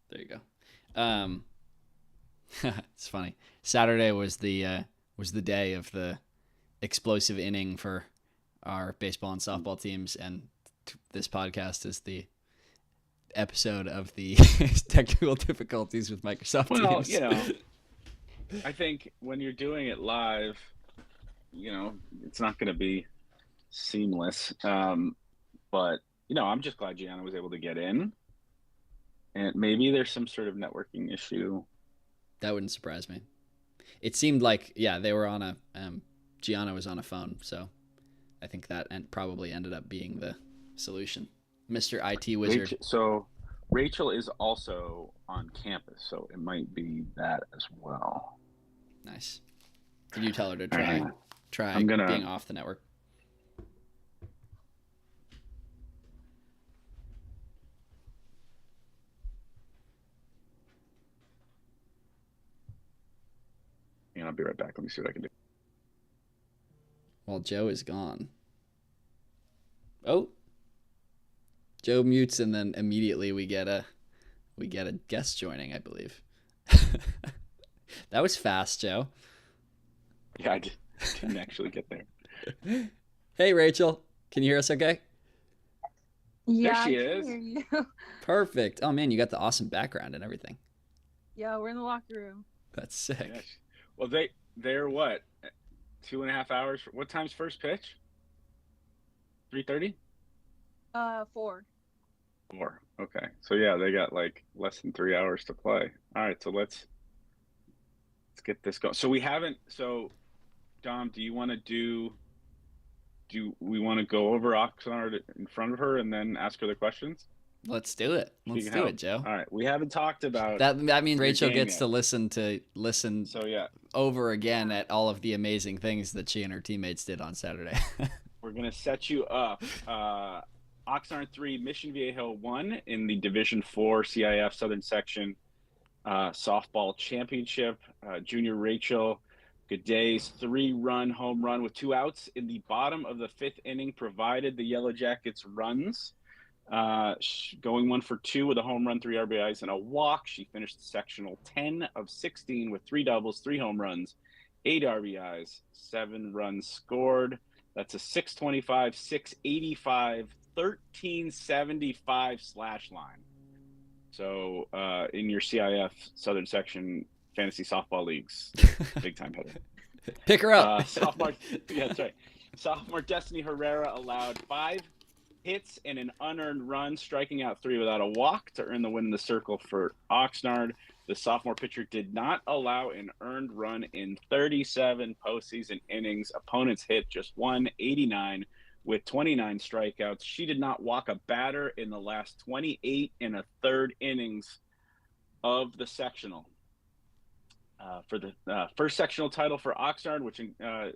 There you go. It's funny. Saturday was the day of the explosive inning for our baseball and softball teams, and this podcast is the episode of the technical difficulties with Microsoft Teams. You know, I think when you're doing it live, you know, it's not going to be seamless. But, you know, I'm just glad Gianna was able to get in. And maybe there's some sort of networking issue. That wouldn't surprise me. It seemed like, they were on a, Gianna was on a phone. So I think that probably ended up being the solution. Mr. IT Wizard. Rachel is also on campus, so it might be that as well. Nice. Did you tell her to try being off the network? And I'll be right back. Let me see what I can do. Well, Joe is gone. Oh. Joe mutes, and then immediately we get a guest joining, I believe. That was fast, Joe. Yeah, I didn't actually get there. Hey, Rachel. Can you hear us okay? Yeah, there she I is. can hear you. Perfect. Oh, man, you got the awesome background and everything. Yeah, we're in the locker room. That's sick. Yes. Well, they're what? 2.5 hours? What time's first pitch? 3:30? 4. 4. Okay. So yeah, they got like less than 3 hours to play. All right, so let's get this going. So we haven't. So, Dom, do you want to do we want to go over Oxnard in front of her and then ask her the questions? Let's do it. Let's do it, Joe. All right. We haven't talked about that. I mean, Rachel gets yet. to listen. So yeah, over again at all of the amazing things that she and her teammates did on Saturday. We're gonna set you up. Oxnard 3, Mission Viejo 1 in the Division 4 CIF Southern Section softball championship. Junior Rachel Gooday's 3-run home run with 2 outs in the bottom of the 5th inning provided the Yellow Jackets runs. Going 1 for 2 with a home run, 3 RBIs, and a walk. She finished the sectional 10 of 16 with 3 doubles, 3 home runs, 8 RBIs, 7 runs scored. That's a 625, 685, 1375 slash line. So in your CIF Southern Section fantasy softball leagues, big time hitter. Pick her up. Yeah, that's right. Sophomore Destiny Herrera allowed 5 hits and an unearned run, striking out 3 without a walk to earn the win in the circle for Oxnard. The sophomore pitcher did not allow an earned run in 37 postseason innings. Opponents hit just 189 with 29 strikeouts. She did not walk a batter in the last 28 and a third innings of the sectional. For the first sectional title for Oxnard, which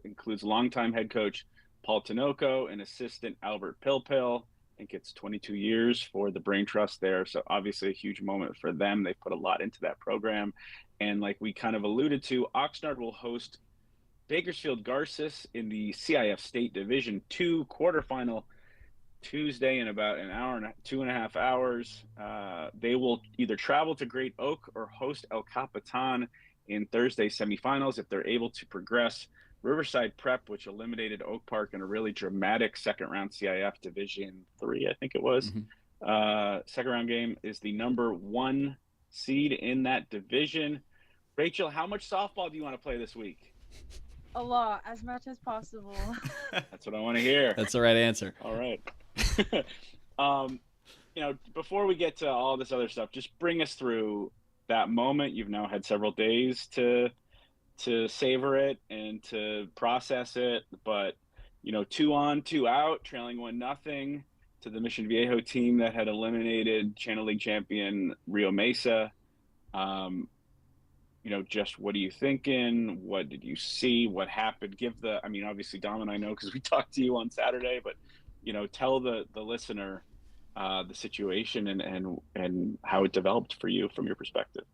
includes longtime head coach Paul Tinoco and assistant Albert Pilpil. I think it's 22 years for the Brain Trust there. So obviously a huge moment for them. They put a lot into that program. And like we kind of alluded to, Oxnard will host Bakersfield Garces in the CIF State Division II quarterfinal Tuesday in about an hour and 2.5 hours. They will either travel to Great Oak or host El Capitan in Thursday semifinals if they're able to progress. Riverside Prep, which eliminated Oak Park in a really dramatic second round CIF Division III, I think it was. Second round game, is the number 1 seed in that division. Rachel, how much softball do you want to play this week? A lot, as much as possible. That's what I want to hear. That's the right answer. All right. Before we get to all this other stuff, just bring us through that moment. You've now had several days to savor it and to process it, but 2 on, 2 out, trailing 1-0 to the Mission Viejo team that had eliminated Channel League champion Rio Mesa. Just what are you thinking? What did you see? What happened? Obviously Dom and I know because we talked to you on Saturday, but tell the listener the situation and how it developed for you from your perspective.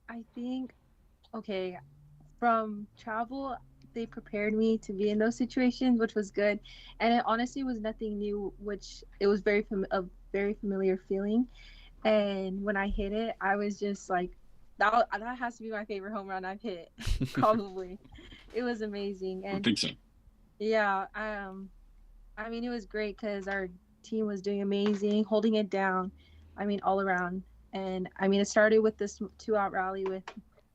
I think, okay, from travel, they prepared me to be in those situations, which was good. And it honestly was nothing new, which it was a very familiar feeling. And when I hit it, I was just like, that has to be my favorite home run I've hit, probably. It was amazing. And I think so. Yeah, it was great because our team was doing amazing, holding it down, all around. And, it started with this 2-out rally with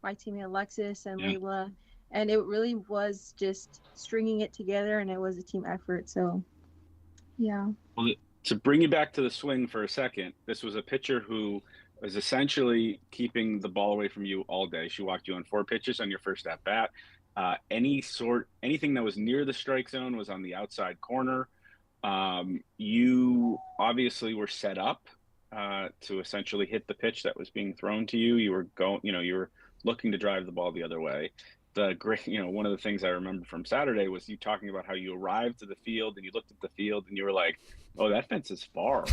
my teammate Alexis and Layla. And it really was just stringing it together, and it was a team effort. So, yeah. Well, to bring you back to the swing for a second, this was a pitcher who was essentially keeping the ball away from you all day. She walked you on 4 pitches on your first at bat. Anything that was near the strike zone was on the outside corner. You obviously were set up to essentially hit the pitch that was being thrown to you. You were you were looking to drive the ball the other way. One of the things I remember from Saturday was you talking about how you arrived to the field and you looked at the field and you were like, "Oh, that fence is far,"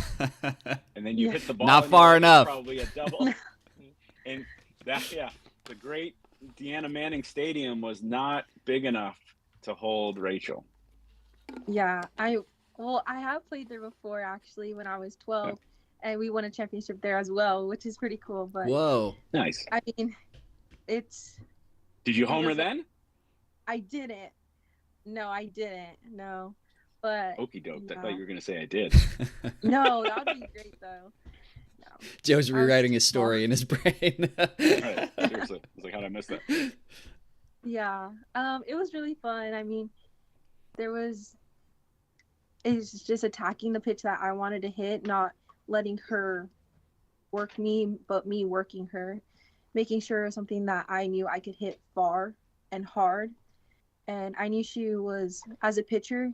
and then you hit the ball. Not far enough. Probably a double. And the great Deanna Manning Stadium was not big enough to hold Rachel. Yeah, I have played there before, actually, when I was 12, and we won a championship there as well, which is pretty cool. But whoa, nice. Did you homer then? I didn't. No, I didn't. No, but okie doke. I thought you were gonna say I did. No, that would be great though. No. Joe's rewriting his story in his brain. Right, seriously, I was like, how did I miss that? Yeah, it was really fun. It's just attacking the pitch that I wanted to hit, not letting her work me, but me working her, making sure it was something that I knew I could hit far and hard. And I knew she was, as a pitcher,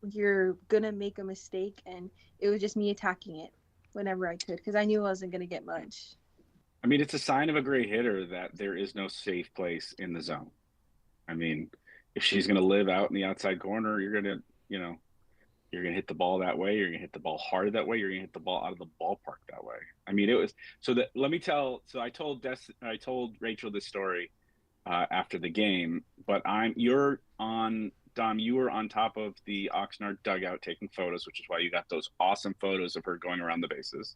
you're gonna make a mistake, and it was just me attacking it whenever I could because I knew I wasn't gonna get much. It's a sign of a great hitter that there is no safe place in the zone. If she's gonna live out in the outside corner, you're gonna hit the ball that way. You're gonna hit the ball hard that way. You're gonna hit the ball out of the ballpark that way. It was so that. Let me tell. So I told told Rachel this story after the game, but Dom, you were on top of the Oxnard dugout taking photos, which is why you got those awesome photos of her going around the bases.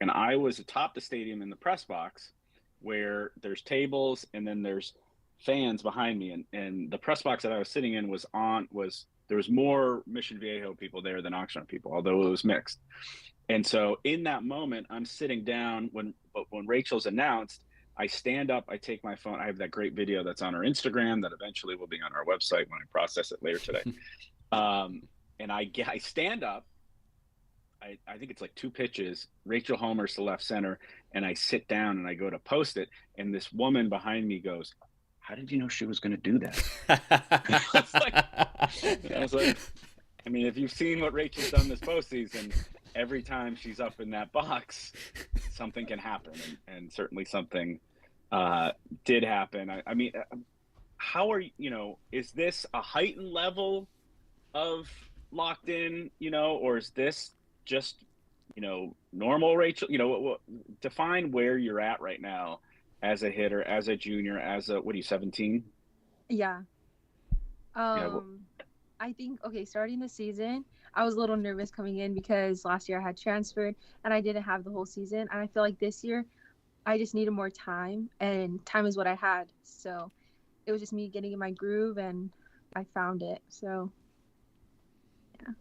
And I was atop the stadium in the press box where there's tables and then there's fans behind me. And the press box that I was sitting in there was more Mission Viejo people there than Oxnard people, although it was mixed. And so in that moment, I'm sitting down when Rachel's announced, I stand up, I take my phone. I have that great video that's on our Instagram that eventually will be on our website when I process it later today. And I stand up, I think it's like 2 pitches. Rachel homers to left center, and I sit down and I go to post it, and this woman behind me goes, "How did you know she was going to do that?" I was like, I mean, if you've seen what Rachel's done this postseason, every time she's up in that box, something can happen, and certainly something did happen. I mean, how are you? Is this a heightened level of locked in, or is this just, normal Rachel? Define where you're at right now as a hitter, as a junior, as a, what are you, 17? Yeah. Yeah. I think, starting the season, I was a little nervous coming in because last year I had transferred and I didn't have the whole season. And I feel like this year I just needed more time, and time is what I had. So it was just me getting in my groove, and I found it. So, yeah.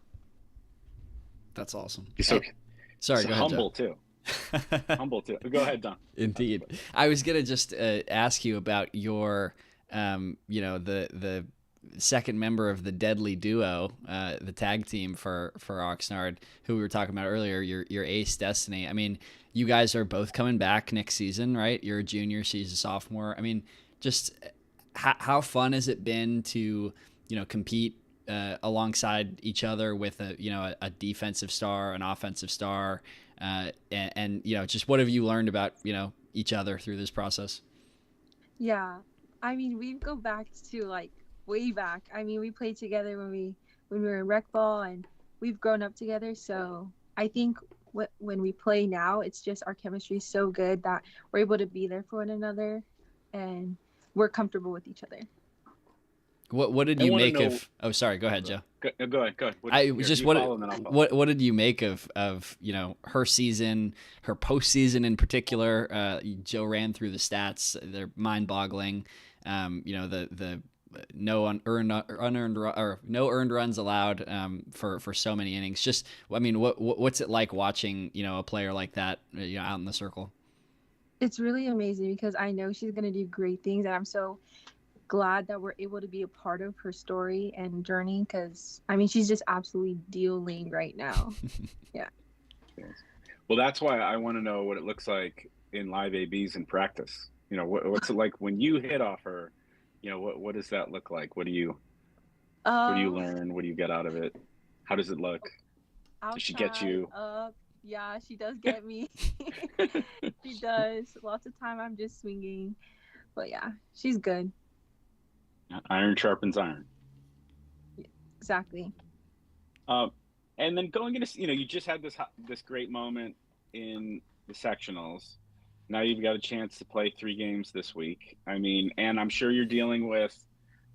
That's awesome. So, sorry, go ahead, humble Joe. too. Humble too. Go ahead, Don. Indeed. I was going to just ask you about your, the second member of the deadly duo, the tag team for Oxnard, who we were talking about earlier, your Ace Destiny. I mean, you guys are both coming back next season, right? You're a junior, she's a sophomore. I mean, just how fun has it been to, compete alongside each other with a defensive star, an offensive star, and just what have you learned about, each other through this process? Yeah. I mean, we go back to way back. I mean, we played together when we were in rec ball, and we've grown up together. So I think when we play now, it's just our chemistry is so good that we're able to be there for one another, and we're comfortable with each other. What did you make of? Oh, sorry. Go ahead, Joe. Go ahead. What did you make of her season, her postseason in particular? Joe ran through the stats; they're mind-boggling. The no earned runs allowed for so many innings. Just, I mean, what's it like watching a player like that out in the circle? It's really amazing because I know she's gonna do great things, and I'm so glad that we're able to be a part of her story and journey, because I mean, she's just absolutely dealing right now. Yeah. Well, that's why I want to know what it looks like in live ABs in practice. What's it like when you hit off her? What does that look like? What do you learn? What do you get out of it? How does it look? Does she get you? Yeah, she does get me. She does. Lots of time I'm just swinging, but yeah, she's good. Iron sharpens iron. Exactly. And then going into, you just had this great moment in the sectionals. Now you've got a chance to play 3 games this week. I mean, and I'm sure you're dealing with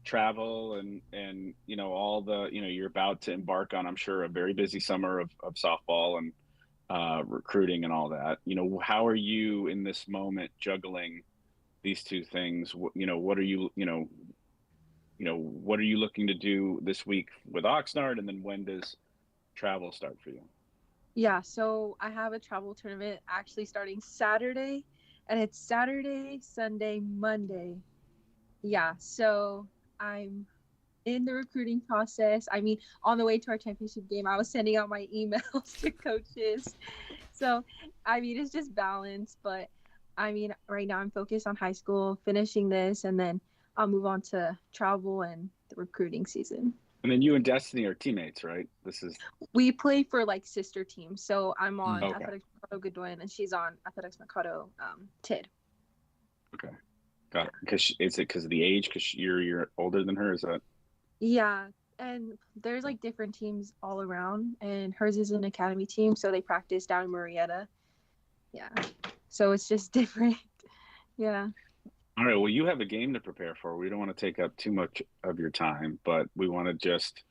travel and all the, you're about to embark on, I'm sure, a very busy summer of softball and recruiting and all that. How are you in this moment juggling these 2 things? What are you, what are you looking to do this week with Oxnard, and then when does travel start for you? Yeah, so I have a travel tournament actually starting Saturday, and it's Saturday, Sunday, Monday. Yeah, so I'm in the recruiting process. I mean, on the way to our championship game, I was sending out my emails to coaches. So, I mean, it's just balance, but I mean, right now I'm focused on high school, finishing this, and then I'll move on to travel and the recruiting season. And then you and Destiny are teammates, right? We play for sister teams. So I'm on Athletics Mercado Goodwin, and she's on Athletics Mercado TID. Okay, got it. Is it because of the age? Because you're older than her? Is that? Yeah, and there's different teams all around, and hers is an academy team, so they practice down in Murrieta. Yeah, so it's just different. Yeah. All right, well, you have a game to prepare for. We don't want to take up too much of your time, but we want to just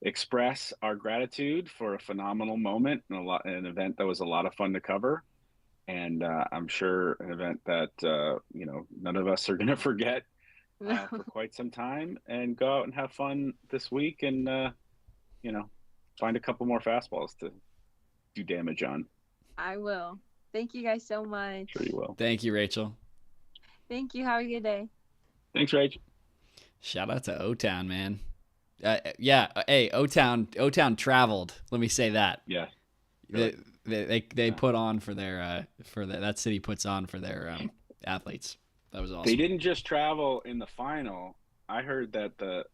express our gratitude for a phenomenal moment and an event that was a lot of fun to cover. And I'm sure an event that, none of us are going to forget for quite some time, and go out and have fun this week and, find a couple more fastballs to do damage on. I will. Thank you guys so much. Sure you will. Thank you, Rachel. Thank you. Have a good day. Thanks, Rach. Shout out to O-Town, man. Yeah. Hey, O-Town traveled. Let me say that. Yeah. They put on for their that city puts on for their athletes. That was awesome. They didn't just travel in the final. I heard that the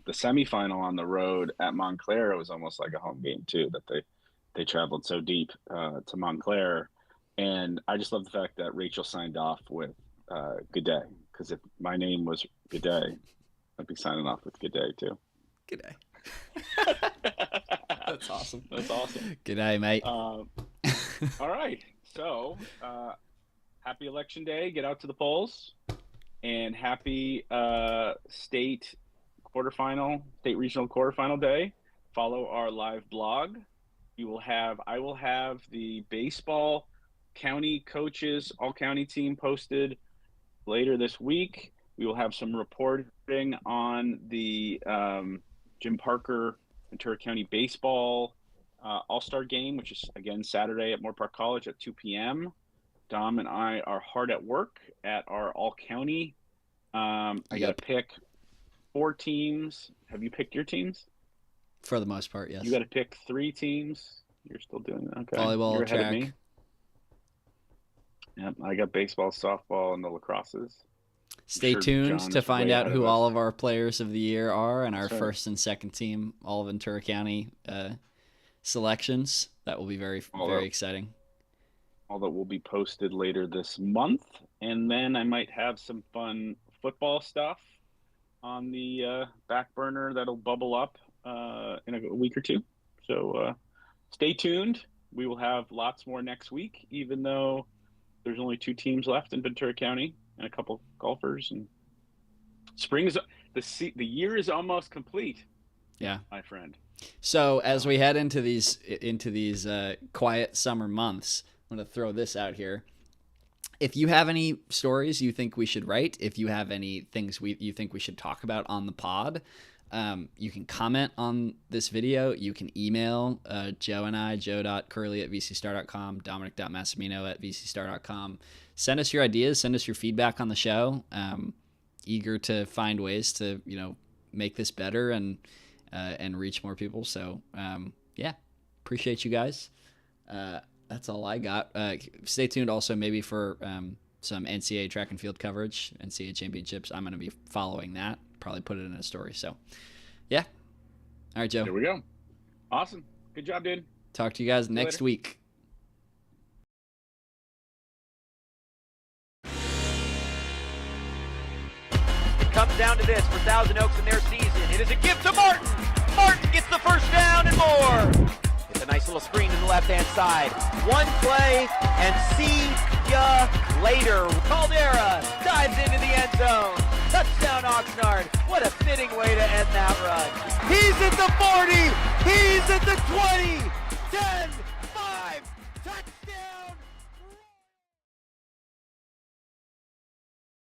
semifinal on the road at Montclair was almost like a home game too. That they traveled so deep to Montclair, and I just love the fact that Rachel signed off with "Good day," because if my name was Good day, I'd be signing off with "Good day" too. Good day. That's awesome. That's awesome. Good day, mate. All right. So, happy Election Day. Get out to the polls. And happy state regional quarterfinal day. Follow our live blog. I will have the baseball county coaches, all county team posted later this week. We will have some reporting on the Jim Parker Ventura County baseball all-star game, which is again Saturday at Moore Park College at 2 p.m. Dom and I are hard at work at our all-county. I got to pick 4 teams. Have you picked your teams? For the most part, yes. You got to pick 3 teams. You're still doing that. Okay. Volleyball, You're ahead track. of me. Yep, I got baseball, softball, and the lacrosses. Stay sure tuned John to is find way out ahead who of us. all of our players of the year are and our That's right. first and second team, all of Ventura County selections. That will be very exciting. All that will be posted later this month. And then I might have some fun football stuff on the back burner that'll bubble up in a week or two. So stay tuned. We will have lots more next week, even though there's only 2 teams left in Ventura County and a couple golfers. And the year is almost complete. Yeah, my friend. So as we head into these quiet summer months, I'm going to throw this out here. If you have any stories you think we should write, if you have any things you think we should talk about on the pod, you can comment on this video. You can email Joe and I, joe.curley@vcstar.com, dominic.massimino@vcstar.com. Send us your ideas. Send us your feedback on the show. Eager to find ways to make this better and reach more people. So yeah, appreciate you guys. That's all I got. Stay tuned also maybe for some NCAA track and field coverage, NCAA championships. I'm going to be following that. Probably put it in a story. So, yeah. All right, Joe. There we go. Awesome. Good job, dude. Talk to you guys next week. It comes down to this for Thousand Oaks in their season. It is a gift to Martin. Martin gets the first down and more. With a nice little screen to the left-hand side. One play and see ya later. Caldera dives into the end zone. Touchdown Oxnard. What a fitting way to end that run. He's at the 40. He's at the 20. 10.